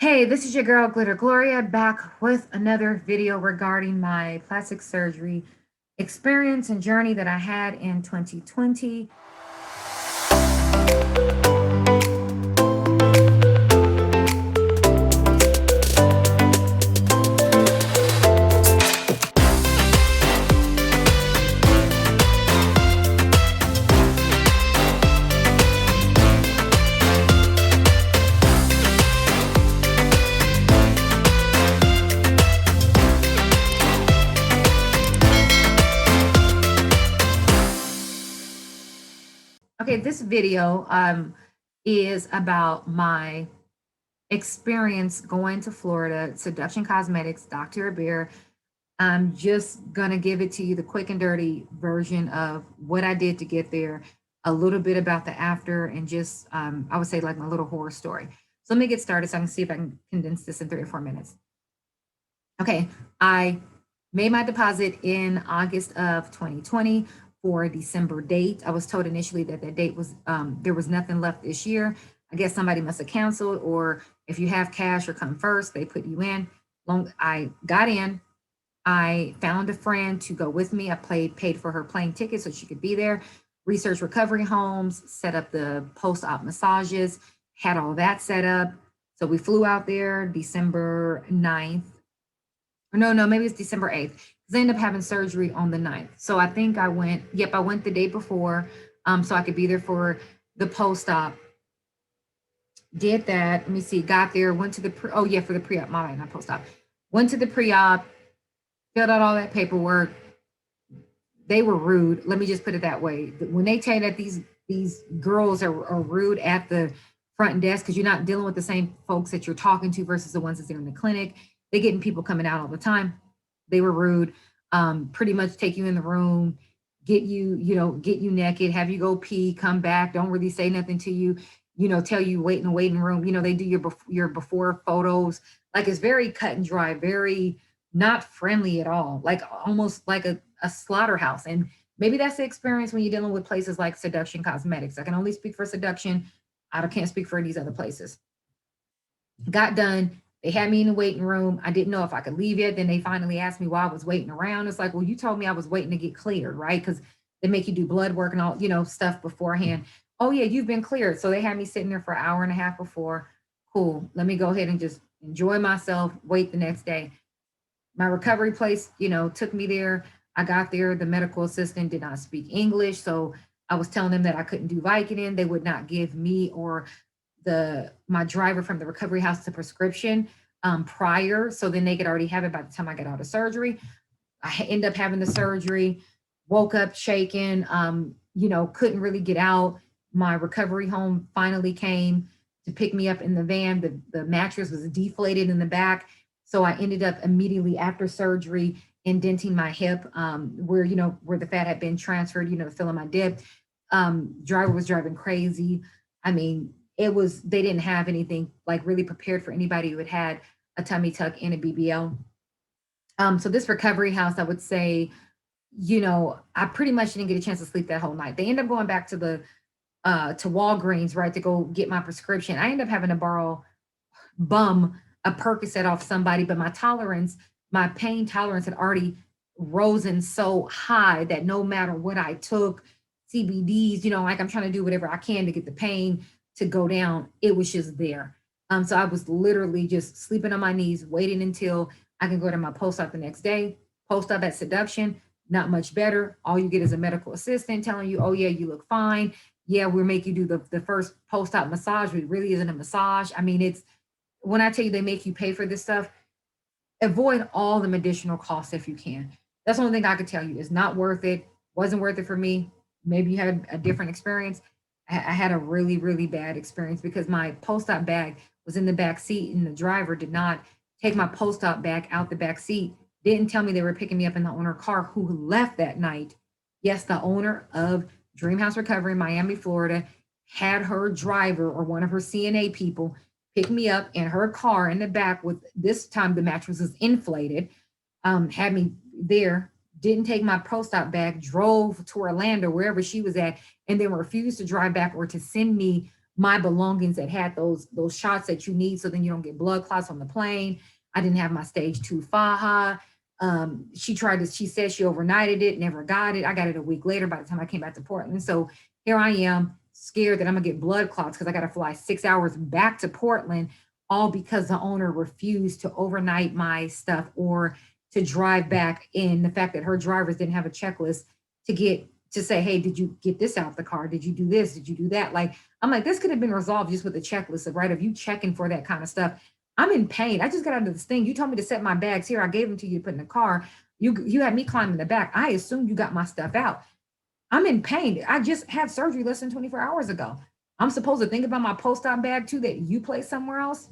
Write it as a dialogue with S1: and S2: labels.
S1: Hey, this is your girl Glitter Gloria back with another video regarding my plastic surgery experience and journey that I had in 2020. Okay, this video is about my experience going to Florida, Seduction Cosmetics, Dr. Bear. I'm just gonna give it to you the quick and dirty version of what I did to get there, a little bit about the after, and just I would say like my little horror story. So let me get started so I can see if I can condense this in 3 or 4 minutes. Okay, I made my deposit in August of 2020 for a December date. I was told initially that that date was there was nothing left this year. I guess somebody must have canceled, or if you have cash or come first, they put you in. I got in. I found a friend to go with me. I paid for her plane ticket so she could be there. Research recovery homes, set up the post-op massages, had all that set up. So we flew out there December 9th. Or no, maybe it's December 8th. Because I ended up having surgery on the 9th. So I think I went the day before, so I could be there for the post-op. Did that. Let me see. Got there, went to the for the pre-op, my bad, not post-op. Went to the pre-op, filled out all that paperwork. They were rude. Let me just put it that way. When they tell you that these girls are rude at the front desk because you're not dealing with the same folks that you're talking to versus the ones that's there in the clinic, they getting people coming out all the time. They were rude. Pretty much take you in the room, get you naked, have you go pee, come back, don't really say nothing to you, tell you wait in the waiting room. They do your before photos. Like it's very cut and dry, very not friendly at all, like almost like a slaughterhouse. And maybe that's the experience when you're dealing with places like Seduction Cosmetics. I can only speak for Seduction. I can't speak for these other places. Got done. They had me in the waiting room. I didn't know if I could leave yet. Then they finally asked me why I was waiting around. It's like, well, you told me I was waiting to get cleared, right? Because they make you do blood work and all, stuff beforehand. Oh, yeah, you've been cleared. So they had me sitting there for an hour and a half before. Cool. Let me go ahead and just enjoy myself, wait the next day. My recovery place, took me there. I got there. The medical assistant did not speak English. So I was telling them that I couldn't do Vicodin. They would not give me or my driver from the recovery house the prescription prior, so then they could already have it by the time I got out of surgery. I end up having the surgery, woke up shaking, couldn't really get out. My recovery home finally came to pick me up in the van. The mattress was deflated in the back, so I ended up immediately after surgery indenting my hip, where the fat had been transferred, to fill in my dip. Driver was driving crazy. I mean, they didn't have anything like really prepared for anybody who had a tummy tuck and a BBL. So this recovery house, I would say, I pretty much didn't get a chance to sleep that whole night. They ended up going back to the to Walgreens, right, to go get my prescription. I ended up having to bum a Percocet off somebody, but my pain tolerance had already risen so high that no matter what I took, CBDs, like I'm trying to do whatever I can to get the pain to go down, it was just there. So I was literally just sleeping on my knees, waiting until I can go to my post-op the next day. Post-op at Seduction, not much better. All you get is a medical assistant telling you, oh yeah, you look fine. Yeah, we'll make you do the first post-op massage, but it really isn't a massage. I mean, it's when I tell you they make you pay for this stuff, avoid all the additional costs if you can. That's the only thing I could tell you. It's not worth it. Wasn't worth it for me. Maybe you had a different experience. I had a really, really bad experience because my post-op bag was in the back seat and the driver did not take my post-op bag out the back seat. Didn't tell me they were picking me up in the owner car who left that night. Yes, the owner of Dreamhouse Recovery in Miami, Florida, had her driver or one of her CNA people pick me up in her car in the back with, this time the mattress was inflated, had me there, didn't take my post-op bag, drove to Orlando, wherever she was at, and then refused to drive back or to send me my belongings that had those shots that you need so then you don't get blood clots on the plane. I didn't have my stage 2 faja. She said she overnighted it, never got it. I got it a week later by the time I came back to Portland. So here I am scared that I'm gonna get blood clots because I got to fly 6 hours back to Portland, all because the owner refused to overnight my stuff or to drive back. In the fact that her drivers didn't have a checklist to get to say, hey, did you get this out the car? Did you do this? Did you do that? Like, I'm like, this could have been resolved just with a checklist of, right, of you checking for that kind of stuff. I'm in pain. I just got out of this thing. You told me to set my bags here. I gave them to you to put in the car. You had me climbing the back. I assumed you got my stuff out. I'm in pain. I just had surgery less than 24 hours ago. I'm supposed to think about my post-op bag too that you placed somewhere else.